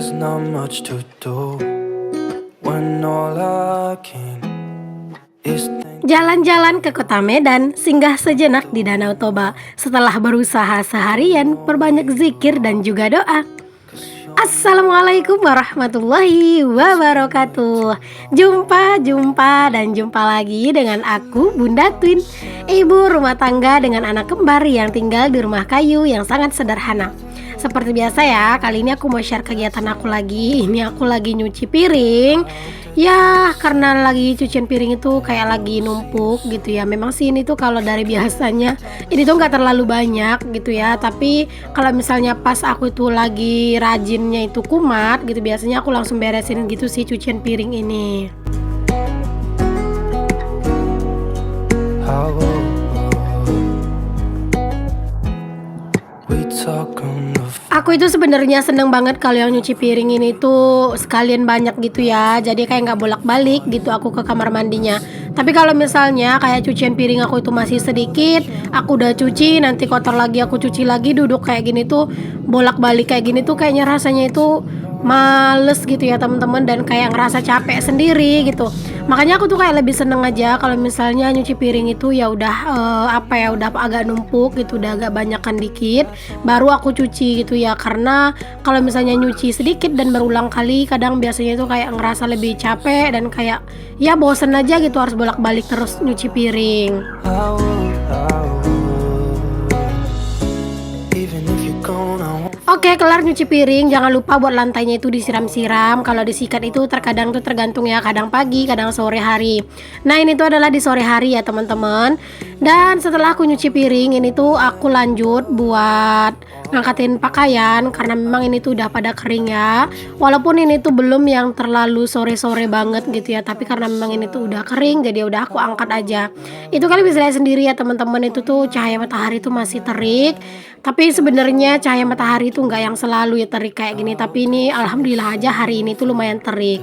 There's not much to do when all I can is think. Jalan-jalan ke kota Medan, singgah sejenak di Danau Toba. Setelah berusaha seharian, perbanyak zikir dan juga doa. Assalamualaikum warahmatullahi wabarakatuh. Jumpa dan jumpa lagi dengan aku, Bunda Twin, ibu rumah tangga dengan anak kembar yang tinggal di rumah kayu yang sangat sederhana. Seperti biasa ya, kali ini aku mau share kegiatan aku lagi. Ini aku lagi nyuci piring. Ya, karena lagi cucian piring itu kayak lagi numpuk gitu ya. Memang sih ini tuh kalau dari biasanya ini tuh nggak terlalu banyak gitu ya. Tapi kalau misalnya pas aku itu lagi rajinnya itu kumat gitu, biasanya aku langsung beresin gitu sih cucian piring ini. How we talk on the Aku itu sebenarnya seneng banget kalau yang nyuci piring ini tuh sekalian banyak gitu ya. Jadi kayak nggak bolak-balik gitu aku ke kamar mandinya. Tapi kalau misalnya kayak cucian piring aku itu masih sedikit, aku udah cuci, nanti kotor lagi aku cuci lagi, duduk kayak gini tuh bolak-balik kayak gini tuh kayaknya rasanya itu males gitu ya teman-teman, dan kayak ngerasa capek sendiri gitu. Makanya aku tuh kayak lebih seneng aja kalau misalnya nyuci piring itu ya udah udah agak numpuk gitu, udah agak banyakan dikit baru aku cuci gitu ya. Karena kalau misalnya nyuci sedikit dan berulang kali, kadang biasanya itu kayak ngerasa lebih capek dan kayak ya bosen aja gitu harus bolak-balik terus nyuci piring. how even if you're gone, I won't. Oke, kelar nyuci piring, jangan lupa buat lantainya itu disiram-siram. Kalau disikat itu terkadang tuh tergantung ya, kadang pagi, kadang sore hari. Nah, ini tuh adalah di sore hari ya teman-teman. Dan setelah aku nyuci piring, ini tuh aku lanjut buat ngangkatin pakaian karena memang ini tuh udah pada kering ya. Walaupun ini tuh belum yang terlalu sore-sore banget gitu ya, tapi karena memang ini tuh udah kering, jadi udah aku angkat aja. Itu kalian bisa lihat sendiri ya teman-teman, itu tuh cahaya matahari tuh masih terik. Tapi sebenarnya cahaya matahari itu nggak yang selalu ya terik kayak gini. Tapi ini alhamdulillah aja hari ini tuh lumayan terik.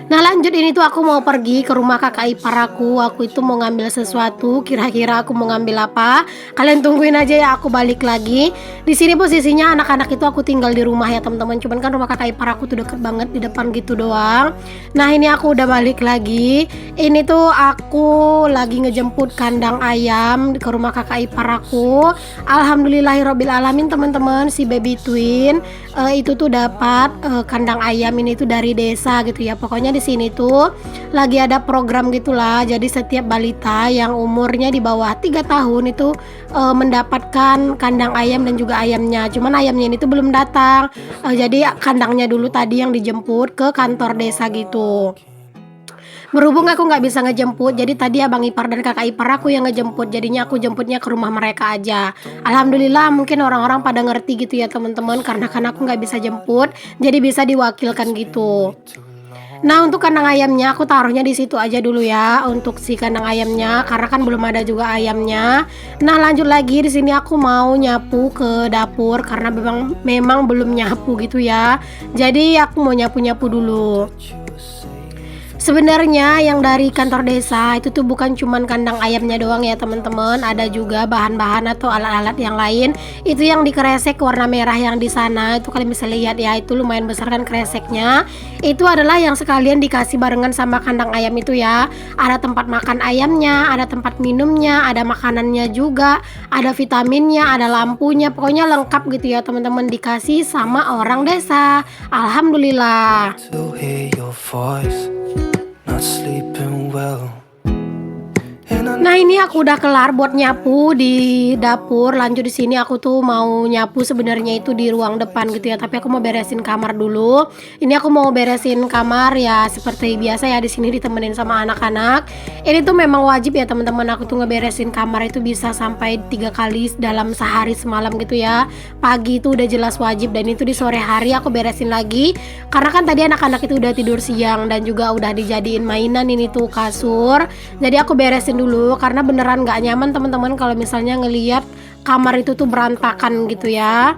Nah lanjut, ini tuh aku mau pergi ke rumah kakak ipar aku. Aku itu mau ngambil sesuatu. Kira-kira aku mau ngambil apa? Kalian tungguin aja ya, aku balik lagi. Di sini posisinya anak-anak itu aku tinggal di rumah ya teman-teman. Cuman kan rumah kakak ipar aku tuh deket banget, di depan gitu doang. Nah ini aku udah balik lagi. Ini tuh aku lagi ngejemput kandang ayam ke rumah kakak ipar aku. Alhamdulillahirobbilalamin teman-teman, si baby twin itu tuh dapat kandang ayam ini tuh dari desa gitu ya. Pokoknya di sini tuh lagi ada program gitulah. Jadi setiap balita yang umurnya di bawah 3 tahun itu mendapatkan kandang ayam dan juga ayamnya. Cuman ayamnya ini tuh belum datang. Jadi kandangnya dulu tadi yang dijemput ke kantor desa gitu. Berhubung aku nggak bisa ngejemput, jadi tadi abang ipar dan kakak ipar aku yang ngejemput. Jadinya aku jemputnya ke rumah mereka aja. Alhamdulillah mungkin orang-orang pada ngerti gitu ya teman-teman, karena kan aku nggak bisa jemput, jadi bisa diwakilkan gitu. Nah untuk kandang ayamnya aku taruhnya di situ aja dulu ya, untuk si kandang ayamnya karena kan belum ada juga ayamnya. Nah lanjut lagi, di sini aku mau nyapu ke dapur karena memang belum nyapu gitu ya. Jadi aku mau nyapu-nyapu dulu. Sebenarnya yang dari kantor desa itu tuh bukan cuman kandang ayamnya doang ya teman-teman, ada juga bahan-bahan atau alat-alat yang lain. Itu yang dikresek warna merah yang di sana itu kalian bisa lihat ya, itu lumayan besar kan kreseknya. Itu adalah yang sekalian dikasih barengan sama kandang ayam itu ya. Ada tempat makan ayamnya, ada tempat minumnya, ada makanannya juga, ada vitaminnya, ada lampunya, pokoknya lengkap gitu ya teman-teman, dikasih sama orang desa. Alhamdulillah. To hear your voice, not sleeping well. And I Nah ini aku udah kelar buat nyapu di dapur. Lanjut di sini aku tuh mau nyapu sebenarnya itu di ruang depan gitu ya. Tapi aku mau beresin kamar dulu. Ini aku mau beresin kamar ya seperti biasa ya, di sini ditemenin sama anak-anak. Ini tuh memang wajib ya teman-teman, aku tuh ngeberesin kamar itu bisa sampai 3 kali dalam sehari semalam gitu ya. Pagi itu udah jelas wajib, dan itu di sore hari aku beresin lagi. Karena kan tadi anak-anak itu udah tidur siang dan juga udah dijadiin mainan ini tuh kasur. Jadi aku beresin dulu karena beneran nggak nyaman teman-teman kalau misalnya ngelihat kamar itu tuh berantakan gitu ya.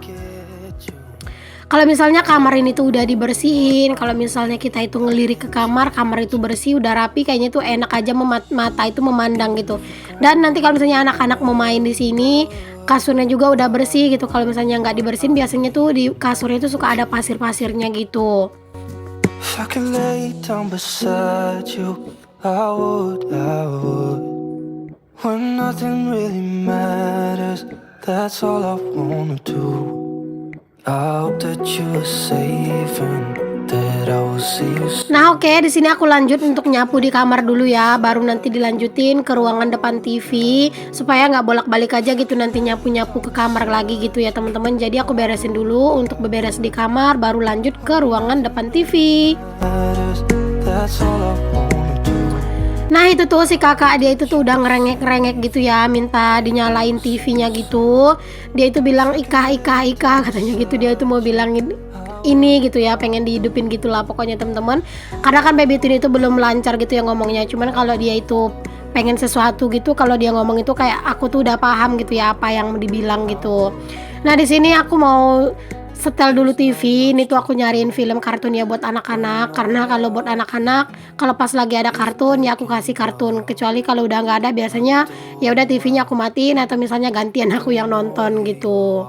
Kalau misalnya kamar ini tuh udah dibersihin, kalau misalnya kita itu ngelirik ke kamar, kamar itu bersih, udah rapi, kayaknya tuh enak aja mata itu memandang gitu. Dan nanti kalau misalnya anak-anak mau main di sini, kasurnya juga udah bersih gitu. Kalau misalnya nggak dibersihin biasanya tuh di kasurnya itu suka ada pasir-pasirnya gitu. If I could lay down beside you, I would. When nothing really matters, that's all I wanna do. I hope that you're safe and that I will see you soon. Nah oke, di sini aku lanjut untuk nyapu di kamar dulu ya, baru nanti dilanjutin ke ruangan depan TV supaya nggak bolak-balik aja gitu nanti nyapu-nyapu ke kamar lagi gitu ya teman-teman. Jadi aku beresin dulu untuk beberes di kamar, baru lanjut ke ruangan depan TV. Matters, that's all I wanna do. Nah itu tuh si kakak dia itu tuh udah ngerengek-ngerengek gitu ya, minta dinyalain TV-nya gitu. Dia itu bilang ikah katanya gitu, dia itu mau bilangin ini gitu ya, pengen dihidupin gitulah pokoknya teman-teman. Karena kan baby Tune itu belum lancar gitu ya ngomongnya. Cuman kalau dia itu pengen sesuatu gitu, kalau dia ngomong itu kayak aku tuh udah paham gitu ya apa yang dibilang gitu. Nah di sini aku mau setel dulu TV. Ini tuh aku nyariin film kartun ya buat anak-anak, karena kalau buat anak-anak kalau pas lagi ada kartun ya aku kasih kartun, kecuali kalau udah nggak ada biasanya ya udah TV-nya aku matiin atau misalnya gantian aku yang nonton gitu.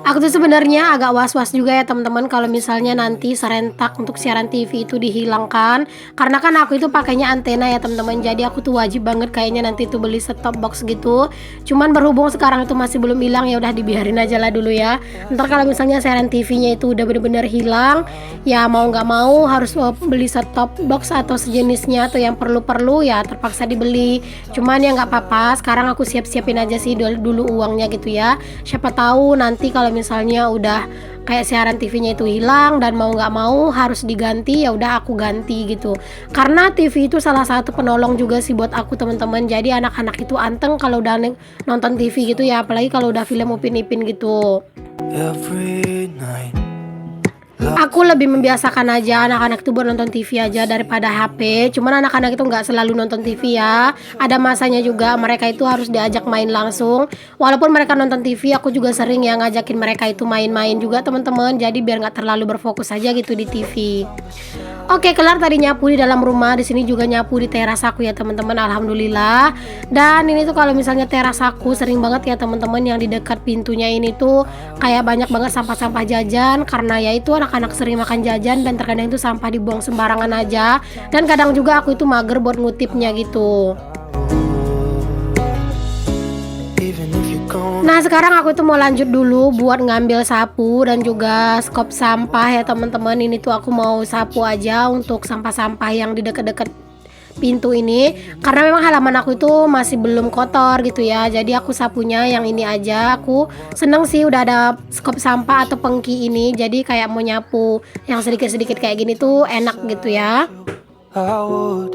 Aku tuh sebenarnya agak was-was juga ya teman-teman kalau misalnya nanti serentak untuk siaran TV itu dihilangkan, karena kan aku itu pakainya antena ya teman-teman. Jadi aku tuh wajib banget kayaknya nanti tuh beli set-top box gitu. Cuman berhubung sekarang itu masih belum hilang ya udah dibiarin aja lah dulu ya. Ntar kalau misalnya siaran TV-nya itu udah bener-bener hilang, ya mau nggak mau harus beli set-top box atau sejenisnya atau yang perlu-perlu ya terpaksa dibeli. Cuman ya nggak apa-apa, sekarang aku siap-siapin aja sih dulu uangnya gitu ya. Siapa tahu nanti kalau misalnya udah kayak siaran TV-nya itu hilang dan mau nggak mau harus diganti, ya udah aku ganti gitu. Karena TV itu salah satu penolong juga sih buat aku teman-teman. Jadi anak-anak itu anteng kalau udah nonton TV gitu ya, apalagi kalau udah film Upin Ipin gitu. Every night. Aku lebih membiasakan aja anak-anak itu buat nonton TV aja daripada HP. Cuman anak-anak itu nggak selalu nonton TV ya. Ada masanya juga mereka itu harus diajak main langsung. Walaupun mereka nonton TV, aku juga sering ya ngajakin mereka itu main-main juga teman-teman. Jadi biar nggak terlalu berfokus aja gitu di TV. Oke, kelar tadi nyapu di dalam rumah. Di sini juga nyapu di teras aku ya teman-teman. Alhamdulillah. Dan ini tuh kalau misalnya teras aku sering banget ya teman-teman, yang di dekat pintunya ini tuh kayak banyak banget sampah-sampah jajan, karena ya itu anak-anak sering makan jajan dan terkadang itu sampah dibuang sembarangan aja. Dan kadang juga aku itu mager buat ngutipnya gitu. Even if you're gone. Nah sekarang aku tuh mau lanjut dulu buat ngambil sapu dan juga skop sampah ya teman-teman. Ini tuh aku mau sapu aja untuk sampah-sampah yang di dekat-dekat pintu ini, karena memang halaman aku itu masih belum kotor gitu ya. Jadi aku sapunya yang ini aja. Aku seneng sih udah ada skop sampah atau pengki ini, jadi kayak mau nyapu yang sedikit-sedikit kayak gini tuh enak gitu ya. I would.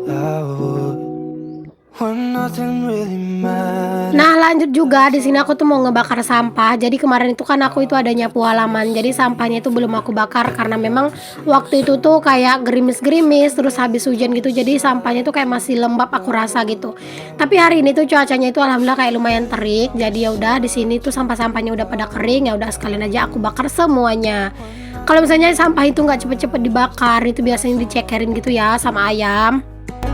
When nothing really matters. Nah lanjut juga di sini aku tuh mau ngebakar sampah. Jadi kemarin itu kan aku itu ada nyapu halaman, jadi sampahnya itu belum aku bakar karena memang waktu itu tuh kayak gerimis-gerimis terus habis hujan gitu. Jadi sampahnya tuh kayak masih lembab aku rasa gitu. Tapi hari ini tuh cuacanya itu alhamdulillah kayak lumayan terik. Jadi ya udah di sini tuh sampah-sampahnya udah pada kering, ya udah sekalian aja aku bakar semuanya. Kalau misalnya sampah itu nggak cepet-cepet dibakar, itu biasanya dicekerin gitu ya sama ayam.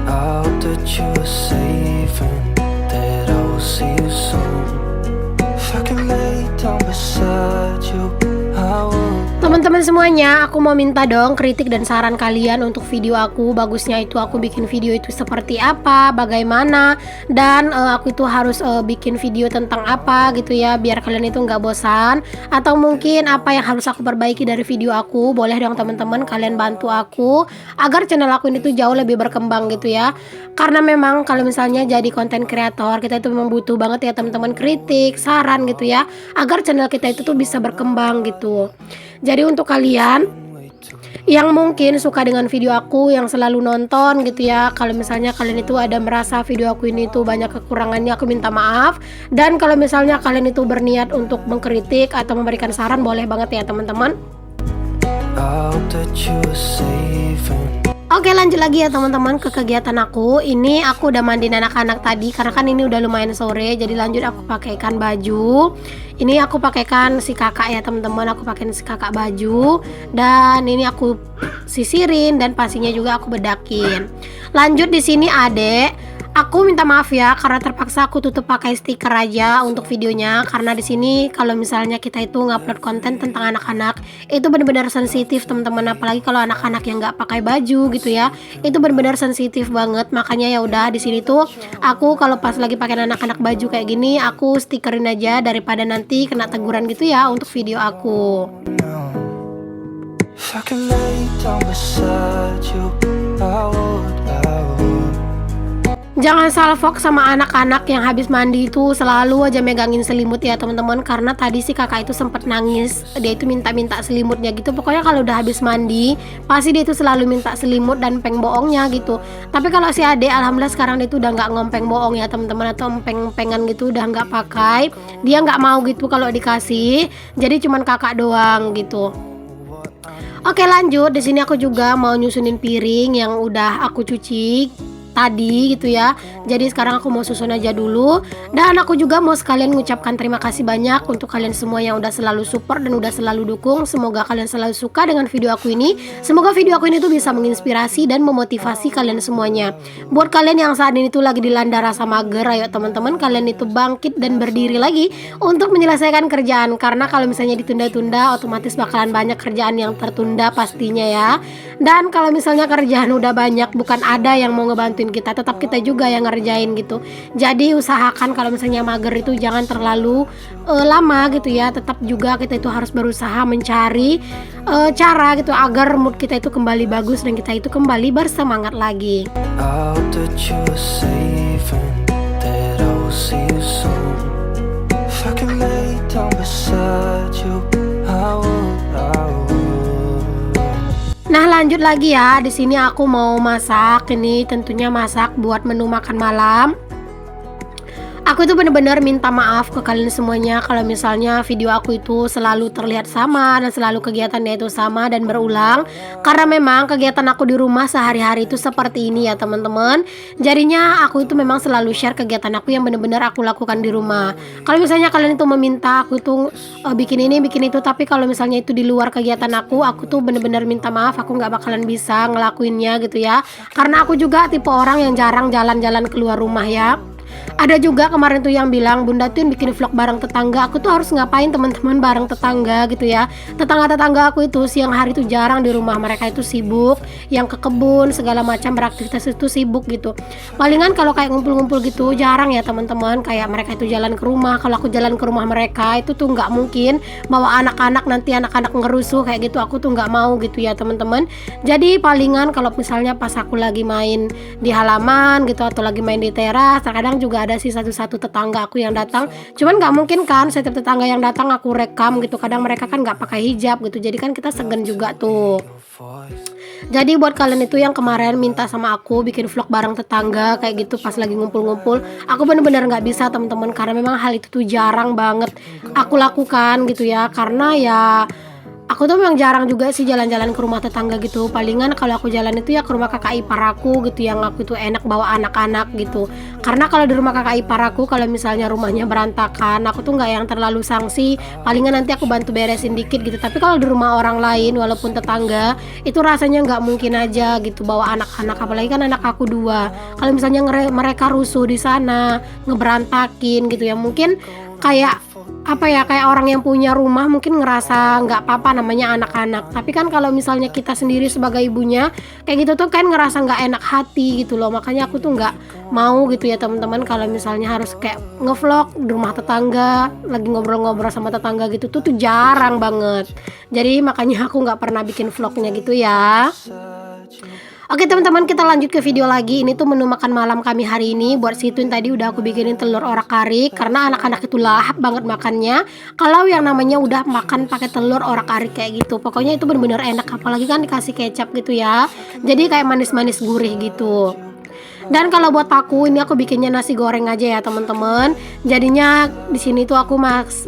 I hope that you're safe and that I will see you soon. If I can lay down beside you, I would. Teman-teman semuanya, aku mau minta dong kritik dan saran kalian untuk video aku. Bagusnya itu aku bikin video itu seperti apa, bagaimana, dan aku itu harus bikin video tentang apa gitu ya, biar kalian itu nggak bosan. Atau mungkin apa yang harus aku perbaiki dari video aku. Boleh dong teman-teman, kalian bantu aku agar channel aku ini tuh jauh lebih berkembang gitu ya. Karena memang kalau misalnya jadi konten kreator, kita itu memang butuh banget ya teman-teman kritik, saran gitu ya, agar channel kita itu tuh bisa berkembang gitu. Jadi untuk kalian yang mungkin suka dengan video aku, yang selalu nonton gitu ya, kalau misalnya kalian itu ada merasa video aku ini tuh banyak kekurangannya, aku minta maaf. Dan kalau misalnya kalian itu berniat untuk mengkritik atau memberikan saran, boleh banget ya teman-teman. I hope that you're safe and Oke lanjut lagi ya teman-teman ke kegiatan aku. Ini aku udah mandiin anak-anak tadi karena kan ini udah lumayan sore. Jadi lanjut aku pakaikan baju. Ini aku pakaikan si kakak ya teman-teman. Aku pakaiin si kakak baju. Dan ini aku sisirin dan pastinya juga aku bedakin. Lanjut di sini adek Aku minta maaf ya karena terpaksa aku tutup pakai stiker aja untuk videonya, karena di sini kalau misalnya kita itu ngupload konten tentang anak-anak itu benar-benar sensitif teman-teman, apalagi kalau anak-anak yang nggak pakai baju gitu ya, itu benar-benar sensitif banget. Makanya ya udah di sini tuh aku kalau pas lagi pakai anak-anak baju kayak gini aku stikerin aja daripada nanti kena teguran gitu ya untuk video aku. If I could lay down beside you, I would, I would. Jangan salfok sama anak-anak yang habis mandi itu selalu aja megangin selimut ya teman-teman, karena tadi si kakak itu sempet nangis, dia itu minta-minta selimutnya gitu. Pokoknya kalau udah habis mandi pasti dia itu selalu minta selimut dan peng bohongnya gitu. Tapi kalau si adek alhamdulillah sekarang dia itu udah nggak ngompeng bohong ya teman-teman, atau empeng-empengan gitu udah nggak pakai, dia nggak mau gitu kalau dikasih, jadi cuman kakak doang gitu. Oke lanjut, di sini aku juga mau nyusunin piring yang udah aku cuci tadi gitu ya. Jadi sekarang aku mau susun aja dulu. Dan aku juga mau sekalian mengucapkan terima kasih banyak untuk kalian semua yang udah selalu support dan udah selalu dukung. Semoga kalian selalu suka dengan video aku ini. Semoga video aku ini tuh bisa menginspirasi dan memotivasi kalian semuanya. Buat kalian yang saat ini tuh lagi dilanda rasa mager, ayo teman-teman kalian itu bangkit dan berdiri lagi untuk menyelesaikan kerjaan. Karena kalau misalnya ditunda-tunda otomatis bakalan banyak kerjaan yang tertunda pastinya ya. Dan kalau misalnya kerjaan udah banyak, bukan ada yang mau ngebantuin kita, tetap kita juga yang ngerjain gitu. Jadi usahakan kalau misalnya mager itu jangan terlalu lama gitu ya. Tetap juga kita itu harus berusaha mencari cara gitu agar mood kita itu kembali bagus dan kita itu kembali bersemangat lagi. I hope that you're safe and that I will see you soon. If I could lay down beside you, I would, I would. Nah lanjut lagi ya, di sini aku mau masak. Ini tentunya masak buat menu makan malam. Aku itu bener-bener minta maaf ke kalian semuanya kalau misalnya video aku itu selalu terlihat sama dan selalu kegiatannya itu sama dan berulang. Karena memang kegiatan aku di rumah sehari-hari itu seperti ini ya teman-teman. Jadinya aku itu memang selalu share kegiatan aku yang bener-bener aku lakukan di rumah. Kalau misalnya kalian itu meminta aku tuh bikin ini bikin itu, tapi kalau misalnya itu di luar kegiatan aku tuh bener-bener minta maaf, aku nggak bakalan bisa ngelakuinnya gitu ya. Karena aku juga tipe orang yang jarang jalan-jalan keluar rumah ya. Ada juga kemarin tuh yang bilang, Bunda tuh bikin vlog bareng tetangga. Aku tuh harus ngapain teman-teman bareng tetangga gitu ya. Tetangga-tetangga aku itu siang hari tuh jarang di rumah. Mereka itu sibuk, yang ke kebun segala macam beraktivitas itu sibuk gitu. Palingan kalau kayak ngumpul-ngumpul gitu jarang ya teman-teman. Kayak mereka itu jalan ke rumah. Kalau aku jalan ke rumah mereka itu tuh nggak mungkin bawa anak-anak, nanti anak-anak ngerusuh kayak gitu. Aku tuh nggak mau gitu ya teman-teman. Jadi palingan kalau misalnya pas aku lagi main di halaman gitu atau lagi main di teras, terkadang juga ada sih satu-satu tetangga aku yang datang. Cuman nggak mungkin kan setiap tetangga yang datang aku rekam gitu. Kadang mereka kan nggak pakai hijab gitu. Jadi kan kita segan juga tuh. Jadi buat kalian itu yang kemarin minta sama aku bikin vlog bareng tetangga kayak gitu pas lagi ngumpul-ngumpul, aku bener-bener nggak bisa teman-teman, karena memang hal itu tuh jarang banget aku lakukan gitu ya. Karena ya aku tuh memang jarang juga sih jalan-jalan ke rumah tetangga gitu. Palingan kalau aku jalan itu ya ke rumah kakak ipar aku gitu, yang aku itu enak bawa anak-anak gitu. Karena kalau di rumah kakak ipar aku, kalau misalnya rumahnya berantakan, aku tuh nggak yang terlalu sanksi. Palingan nanti aku bantu beresin dikit gitu. Tapi kalau di rumah orang lain walaupun tetangga, itu rasanya nggak mungkin aja gitu bawa anak-anak. Apalagi kan anak aku 2. Kalau misalnya mereka rusuh di sana, ngeberantakin gitu ya, mungkin kayak kayak orang yang punya rumah mungkin ngerasa nggak apa-apa namanya anak-anak. Tapi kan kalau misalnya kita sendiri sebagai ibunya kayak gitu tuh kan ngerasa nggak enak hati gitu loh. Makanya aku tuh nggak mau gitu ya teman-teman kalau misalnya harus kayak ngevlog di rumah tetangga, lagi ngobrol-ngobrol sama tetangga gitu tuh jarang banget. Jadi makanya aku nggak pernah bikin vlognya gitu ya. Oke teman-teman, kita lanjut ke video lagi. Ini tuh menu makan malam kami hari ini. Buat situin tadi udah aku bikinin telur orak-arik, karena anak-anak itu lahap banget makannya kalau yang namanya udah makan pakai telur orak-arik kayak gitu. Pokoknya itu bener-bener enak, apalagi kan dikasih kecap gitu ya. Jadi kayak manis-manis gurih gitu. Dan kalau buat aku ini aku bikinnya nasi goreng aja ya teman-teman. Jadinya di sini tuh aku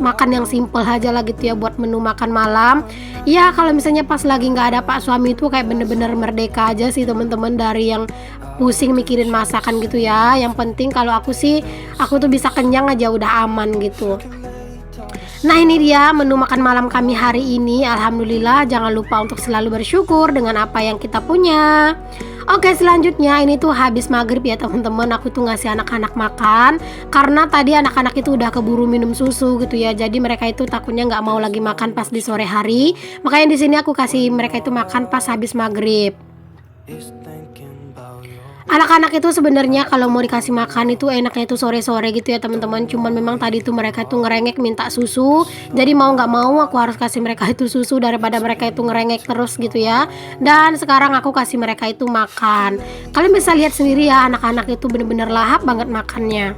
makan yang simple aja lah gitu ya buat menu makan malam. Ya kalau misalnya pas lagi nggak ada pak suami itu kayak bener-bener merdeka aja sih teman-teman dari yang pusing mikirin masakan gitu ya. Yang penting kalau aku sih aku tuh bisa kenyang aja udah aman gitu. Nah ini dia menu makan malam kami hari ini. Alhamdulillah, jangan lupa untuk selalu bersyukur dengan apa yang kita punya. Oke, selanjutnya ini tuh habis maghrib ya teman-teman, aku tuh ngasih anak-anak makan karena tadi anak-anak itu udah keburu minum susu gitu ya. Jadi mereka itu takutnya nggak mau lagi makan pas di sore hari. Makanya di sini aku kasih mereka itu makan pas habis maghrib. Is thinking about you. Anak-anak itu sebenarnya kalau mau dikasih makan itu enaknya itu sore-sore gitu ya teman-teman. Cuman memang tadi tuh mereka tuh ngerengek minta susu. Jadi mau nggak mau aku harus kasih mereka itu susu daripada mereka itu ngerengek terus gitu ya. Dan sekarang aku kasih mereka itu makan. Kalian bisa lihat sendiri ya, anak-anak itu bener-bener lahap banget makannya.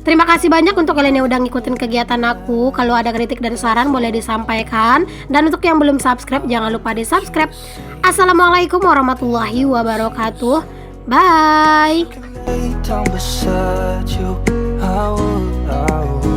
Terima kasih banyak untuk kalian yang udah ngikutin kegiatan aku. Kalau ada kritik dan saran boleh disampaikan. Dan untuk yang belum subscribe jangan lupa di subscribe. Assalamualaikum warahmatullahi wabarakatuh. Bye. Lay down beside you. I would.